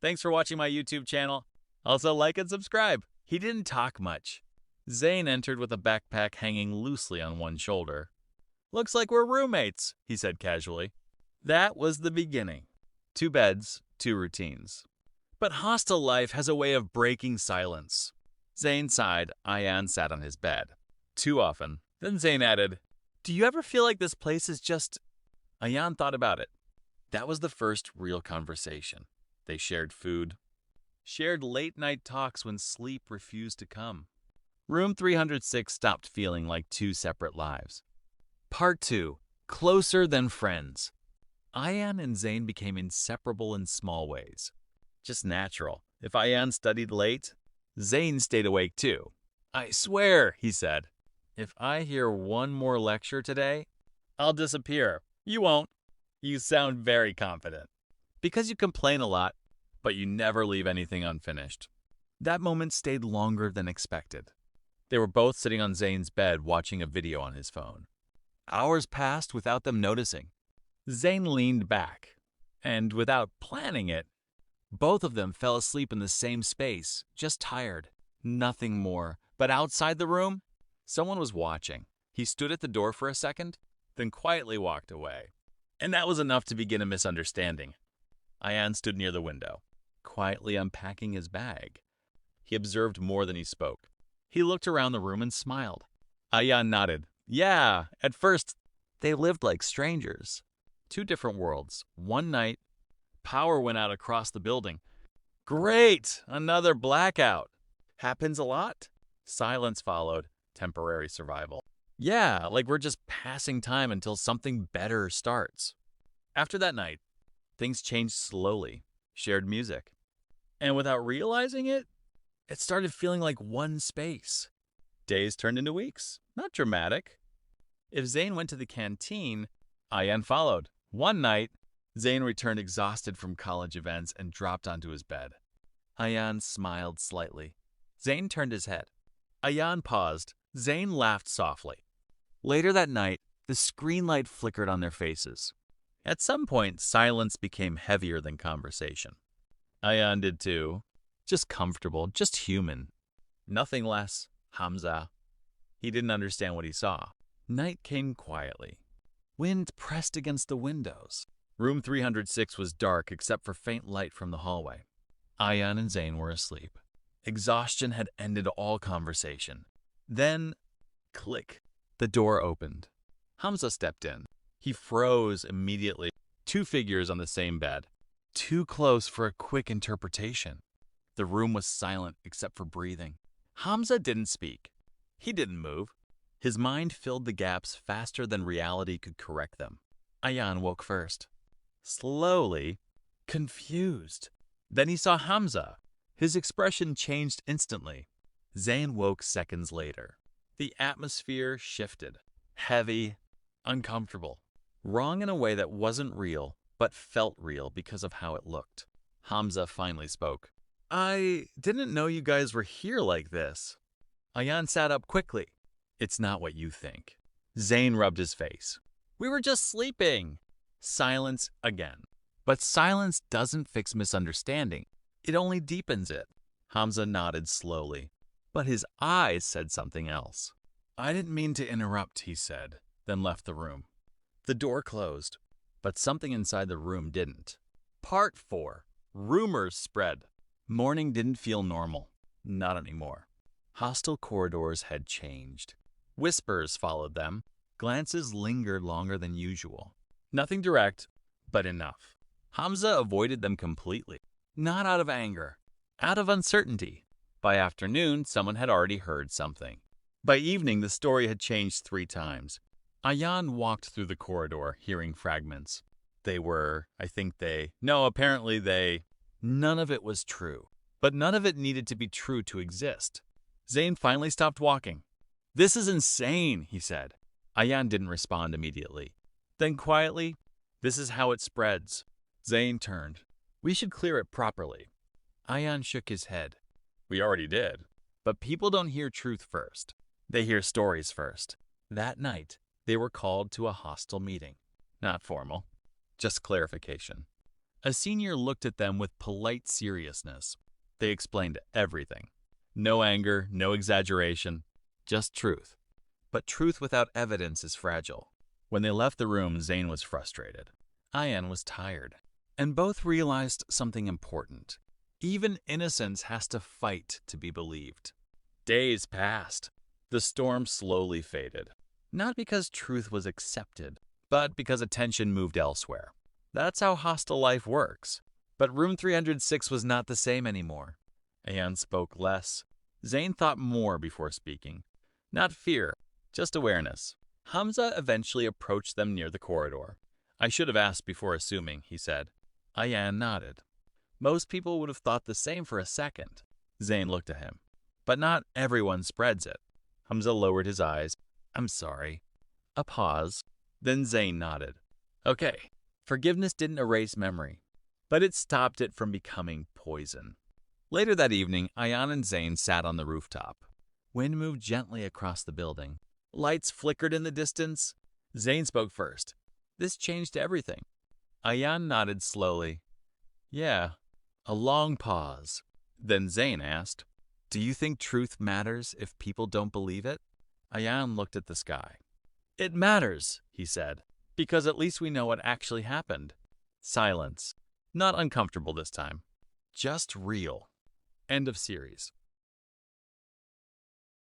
Thanks for watching my YouTube channel. Also like and subscribe. He didn't talk much. Zane entered with a backpack hanging loosely on one shoulder. Looks like we're roommates, he said casually. That was the beginning. 2 beds, 2 routines. But hostel life has a way of breaking silence. Zane sighed. Ayan sat on his bed. Too often. Then Zane added, "Do you ever feel like this place is just..." Ayan thought about it. That was the first real conversation. They shared food. Shared late-night talks when sleep refused to come. Room 306 stopped feeling like 2 separate lives. Part 2. Closer than friends. Ayan and Zane became inseparable in small ways. Just natural. If Ayan studied late, Zane stayed awake too. "I swear," he said, "if I hear one more lecture today, I'll disappear." "You won't." "You sound very confident." "Because you complain a lot, but you never leave anything unfinished." That moment stayed longer than expected. They were both sitting on Zane's bed watching a video on his phone. Hours passed without them noticing. Zane leaned back, and without planning it, both of them fell asleep in the same space, just tired. Nothing more. But outside the room, someone was watching. He stood at the door for a second, then quietly walked away. And that was enough to begin a misunderstanding. Ayan stood near the window, quietly unpacking his bag. He observed more than he spoke. He looked around the room and smiled. Ayan nodded. Yeah, at first, they lived like strangers. 2 different worlds. One night, power went out across the building. "Great! Another blackout." "Happens a lot?" Silence followed. Temporary survival. "Yeah, like we're just passing time until something better starts." After that night, things changed slowly. Shared music. And without realizing it, it started feeling like one space. Days turned into weeks. Not dramatic. If Zane went to the canteen, Ayan followed. One night, Zane returned exhausted from college events and dropped onto his bed. Ayan smiled slightly. Zane turned his head. Ayan paused. Zane laughed softly. Later that night, the screen light flickered on their faces. At some point, silence became heavier than conversation. Ayan did too. Just comfortable, just human. Nothing less. Hamza. He didn't understand what he saw. Night came quietly. Wind pressed against the windows. Room 306 was dark except for faint light from the hallway. Ayan and Zane were asleep. Exhaustion had ended all conversation. Then, click, the door opened. Hamza stepped in. He froze immediately. 2 figures on the same bed. Too close for a quick interpretation. The room was silent except for breathing. Hamza didn't speak. He didn't move. His mind filled the gaps faster than reality could correct them. Ayan woke first. Slowly, confused. Then he saw Hamza. His expression changed instantly. Zane woke seconds later. The atmosphere shifted. Heavy, uncomfortable. Wrong in a way that wasn't real, but felt real because of how it looked. Hamza finally spoke. "I didn't know you guys were here like this." Ayan sat up quickly. "It's not what you think." Zane rubbed his face. "We were just sleeping." Silence again. But silence doesn't fix misunderstanding. It only deepens it. Hamza nodded slowly, but his eyes said something else. "I didn't mean to interrupt," he said, then left the room. The door closed, but something inside the room didn't. Part 4. Rumors spread. Morning didn't feel normal. Not anymore. Hostel corridors had changed. Whispers followed them. Glances lingered longer than usual. Nothing direct, but enough. Hamza avoided them completely. Not out of anger, out of uncertainty. By afternoon, someone had already heard something. By evening, the story had changed 3 times. Ayan walked through the corridor, hearing fragments. Apparently they. None of it was true, but none of it needed to be true to exist. Zane finally stopped walking. "This is insane," he said. Ayan didn't respond immediately. Then quietly, "This is how it spreads." Zane turned. "We should clear it properly." Ayan shook his head. "We already did." But people don't hear truth first. They hear stories first. That night, they were called to a hostile meeting. Not formal, just clarification. A senior looked at them with polite seriousness. They explained everything. No anger, no exaggeration, just truth. But truth without evidence is fragile. When they left the room, Zane was frustrated. Ayan was tired. And both realized something important. Even innocence has to fight to be believed. Days passed. The storm slowly faded. Not because truth was accepted, but because attention moved elsewhere. That's how hostile life works. But room 306 was not the same anymore. Ayan spoke less. Zane thought more before speaking. Not fear, just awareness. Hamza eventually approached them near the corridor. I should have asked before assuming, he said. Ayan nodded. Most people would have thought the same for a second. Zane looked at him. But not everyone spreads it. Hamza lowered his eyes. I'm sorry. A pause. Then Zane nodded. Okay. Forgiveness didn't erase memory, but it stopped it from becoming poison. Later that evening, Ayan and Zane sat on the rooftop. Wind moved gently across the building. Lights flickered in the distance. Zane spoke first. This changed everything. Ayan nodded slowly. Yeah. A long pause. Then Zane asked, Do you think truth matters if people don't believe it? Ayan looked at the sky. It matters, he said, because at least we know what actually happened. Silence. Not uncomfortable this time. Just real. End of series.